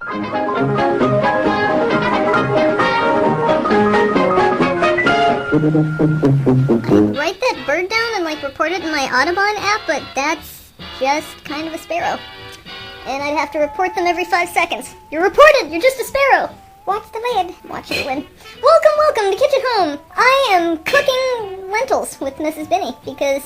Write that bird down and report it in my Audubon app, but that's just kind of a sparrow. And I'd have to report them every 5 seconds. You're reported! You're just a sparrow! Watch the lid. Watch the lid. Welcome to Kitch at Home! I am cooking lentils with Mrs. Benny, because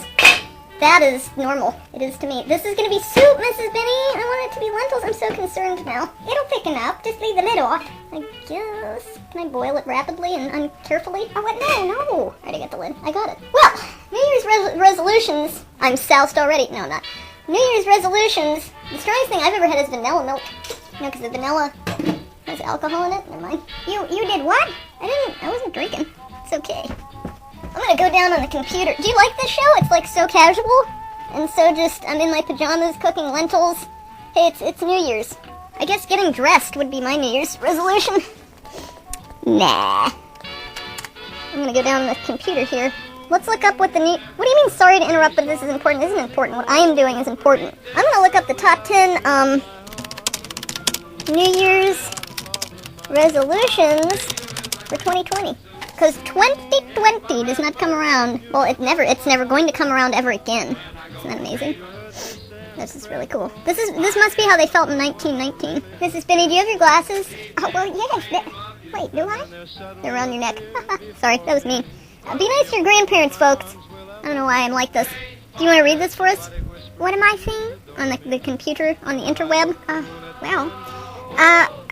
that is normal. It is to me. This is gonna be soup, Mrs. Benny! I want it to be lentils. I'm so concerned now. It'll thicken up. Just leave the lid off. I guess. Can I boil it rapidly and carefully? Oh, what? No. I already got the lid. I got it. Well, New Year's resolutions. I'm soused already. No, I'm not. New Year's resolutions. The strongest thing I've ever had is vanilla milk. Because the vanilla has alcohol in it. Never mind. You did what? I wasn't drinking. It's okay. I'm gonna go down on the computer. Do you like this show? It's so casual. And so I'm in my pajamas cooking lentils. Hey, it's New Year's. I guess getting dressed would be my New Year's resolution. Nah. I'm gonna go down on the computer here. Let's look up what the new... What do you mean, sorry to interrupt, but this is important? This isn't important. What I am doing is important. I'm gonna look up the top 10, New Year's resolutions for 2020. Because 2020 does not come around. Well, it's never going to come around ever again. Isn't that amazing? This is really cool. This must be how they felt in 1919. Mrs. Benny, do you have your glasses? Oh, well, yes. Wait, do I? They're around your neck. Sorry, that was mean. Be nice to your grandparents, folks. I don't know why I'm like this. Do you want to read this for us? What am I seeing? On the computer, on the interweb?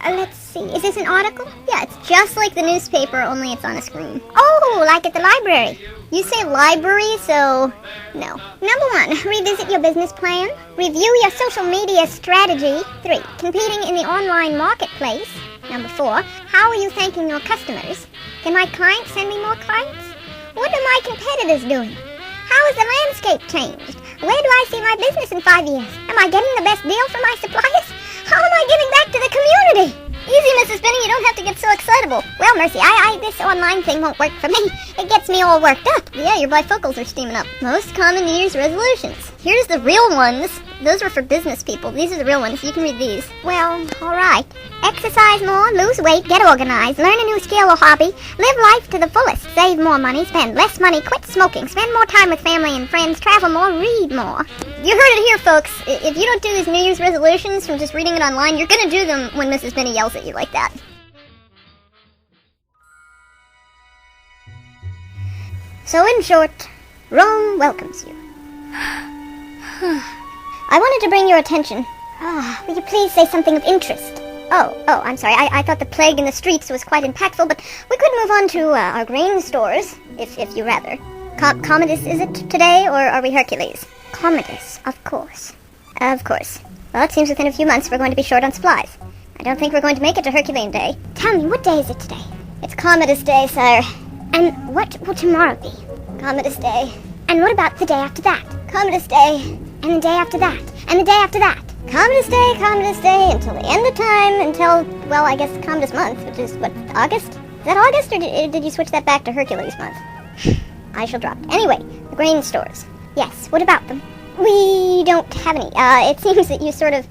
Let's see. Is this an article? Yeah, it's just like the newspaper, only it's on a screen. Oh, like at the library. You say library, so no. Number 1, revisit your business plan. Review your social media strategy. 3, competing in the online marketplace. Number 4, how are you thanking your customers? Can my clients send me more clients? What are my competitors doing? How has the landscape changed? Where do I see my business in 5 years? Am I getting the best deal from my suppliers? How am I giving back to the community? Easy, Mrs. Benny, you don't have to get so excitable. Well, Mercy, this online thing won't work for me. It gets me all worked up. Yeah, your bifocals are steaming up. Most common New Year's resolutions. Here's the real ones. Those were for business people. These are the real ones. You can read these. Well, alright. Exercise more, lose weight, get organized, learn a new skill or hobby, live life to the fullest, save more money, spend less money, quit smoking, spend more time with family and friends, travel more, read more. You heard it here, folks. If you don't do these New Year's resolutions from just reading it online, you're gonna do them when Mrs. Benny yells at you like that. So in short, Rome welcomes you. I wanted to bring your attention. Will you please say something of interest? Oh, I'm sorry. I thought the plague in the streets was quite impactful, but we could move on to our grain stores, if you rather. Commodus, is it today, or are we Hercules? Commodus, of course. Of course. Well, it seems within a few months we're going to be short on supplies. I don't think we're going to make it to Herculean Day. Tell me, what day is it today? It's Commodus Day, sire. And what will tomorrow be? Commodus Day. And what about the day after that? Commodus Day. And the day after that. And the day after that. Commodus Day, until the end of time, until, well, I guess Commodus month, which is, what, August? Is that August, or did you switch that back to Hercules month? I shall drop it. Anyway, the grain stores. Yes, what about them? We don't have any. It seems that you sort of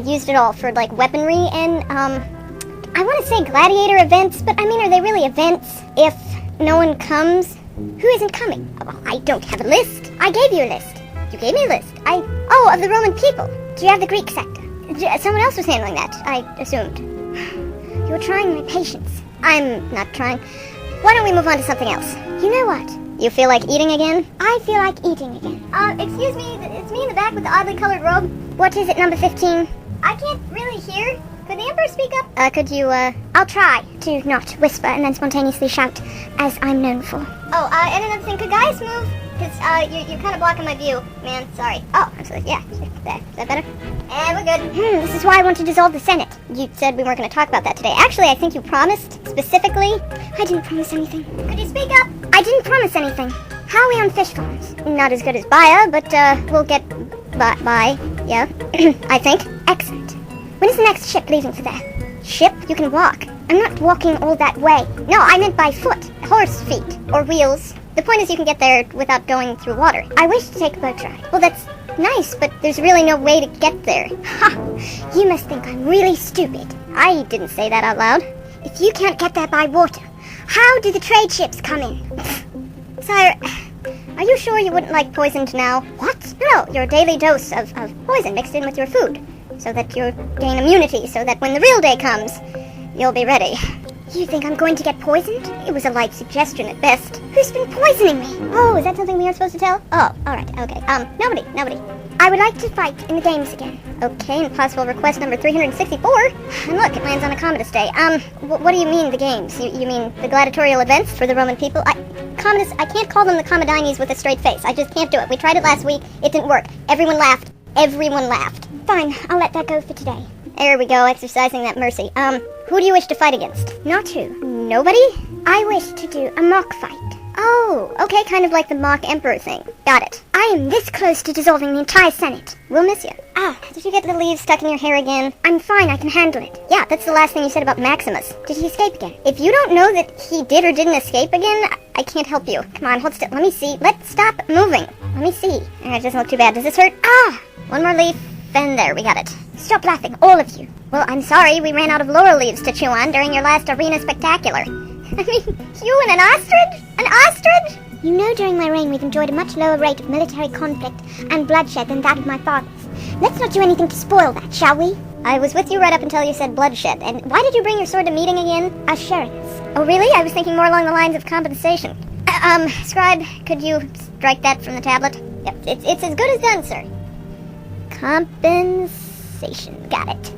used it all for, weaponry and, I want to say gladiator events, but, are they really events if no one comes? Who isn't coming? Well, I don't have a list. I gave you a list. You gave me a list. Of the Roman people. Do you have the Greek sector? Someone else was handling that, I assumed. You're trying my patience. I'm not trying. Why don't we move on to something else? You know what? You feel like eating again? I feel like eating again. Excuse me, it's me in the back with the oddly colored robe. What is it, number 15? I can't really hear. Could the Emperor speak up? Could you, I'll try to not whisper and then spontaneously shout, as I'm known for. And another thing, could guys move? Because, you're kind of blocking my view, man. Sorry. Oh, I'm sorry. Yeah. There. Is that better? And we're good. This is why I want to dissolve the Senate. You said we weren't going to talk about that today. Actually, I think you promised, specifically. I didn't promise anything. Could you speak up? I didn't promise anything. How are we on fish farms? Not as good as Baya, but, we'll get by. Yeah. I think. Excellent. When is the next ship leaving for there? Ship? You can walk. I'm not walking all that way. No, I meant by foot. Horse feet. Or wheels. The point is you can get there without going through water. I wish to take a boat ride. Well, that's nice, but there's really no way to get there. Ha! You must think I'm really stupid. I didn't say that out loud. If you can't get there by water, how do the trade ships come in? Sire, are you sure you wouldn't like poisoned now? What? No, your daily dose of poison mixed in with your food, so that you gain immunity, so that when the real day comes, you'll be ready. You think I'm going to get poisoned? It was a light suggestion at best. Who's been poisoning me? Oh, is that something we aren't supposed to tell? Oh, alright, okay. Nobody. I would like to fight in the games again. Okay, and possible request number 364. And look, it lands on a Commodus Day. What do you mean, the games? You mean the gladiatorial events for the Roman people? Commodus, I can't call them the Commodines with a straight face. I just can't do it. We tried it last week. It didn't work. Everyone laughed. Fine, I'll let that go for today. There we go, exercising that mercy. Who do you wish to fight against? Not who. Nobody? I wish to do a mock fight. Oh, okay, kind of like the mock emperor thing. Got it. I am this close to dissolving the entire Senate. We'll miss you. Did you get the leaves stuck in your hair again? I'm fine, I can handle it. Yeah, that's the last thing you said about Maximus. Did he escape again? If you don't know that he did or didn't escape again, I can't help you. Come on, hold still. Let me see. Let's stop moving. Let me see. It doesn't look too bad. Does this hurt? One more leaf, and there, we got it. Stop laughing, all of you. Well, I'm sorry, we ran out of laurel leaves to chew on during your last arena spectacular. I mean, you and an ostrich? An ostrich? You know during my reign we've enjoyed a much lower rate of military conflict and bloodshed than that of my father's. Let's not do anything to spoil that, shall we? I was with you right up until you said bloodshed, and why did you bring your sword to meeting again? Assurance. Oh, really? I was thinking more along the lines of compensation. Scribe, could you strike that from the tablet? Yep, it's as good as done, sir. Compensation. Got it.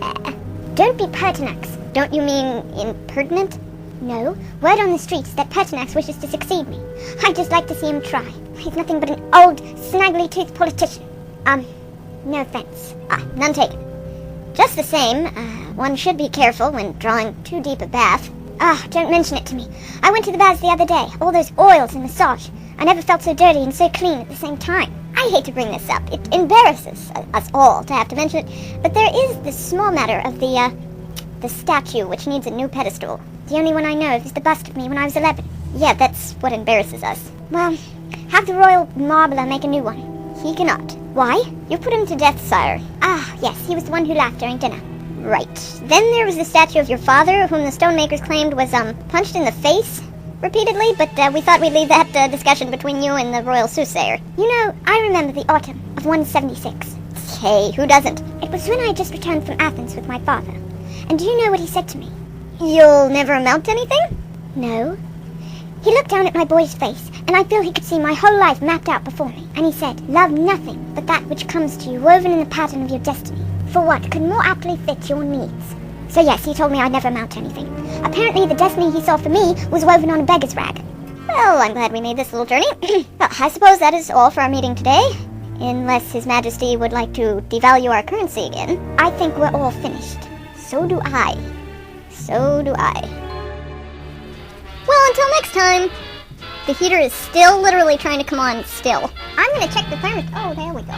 Don't be Pertinax. Don't you mean impertinent? No. Word on the streets that Pertinax wishes to succeed me. I'd just like to see him try. He's nothing but an old, snaggly-toothed politician. No offense. None taken. Just the same, one should be careful when drawing too deep a bath. Don't mention it to me. I went to the baths the other day. All those oils and massage. I never felt so dirty and so clean at the same time. I hate to bring this up. It embarrasses us all to have to mention it, but there is this small matter of the statue which needs a new pedestal. The only one I know of is the bust of me when I was 11. Yeah, that's what embarrasses us. Well, have the royal marbler make a new one. He cannot. Why? You put him to death, sire. Yes, he was the one who laughed during dinner. Right. Then there was the statue of your father, whom the stonemakers claimed was, punched in the face repeatedly, but we thought we'd leave that discussion between you and the royal soothsayer. You know, I remember the autumn of 176. Hey, who doesn't? It was when I had just returned from Athens with my father. And do you know what he said to me? You'll never amount to anything? No. He looked down at my boy's face, and I feel he could see my whole life mapped out before me. And he said, love nothing but that which comes to you woven in the pattern of your destiny. For what could more aptly fit your needs? So yes, he told me I'd never amount to anything. Apparently the destiny he saw for me was woven on a beggar's rag. Well, I'm glad we made this little journey. Well, I suppose that is all for our meeting today. Unless His Majesty would like to devalue our currency again. I think we're all finished. So do I. Well, until next time. The heater is still literally trying to come on still. I'm gonna check the thermostat. Oh, there we go.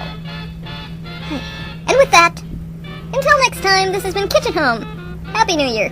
And with that, until next time, this has been Kitch at Home. Happy New Year.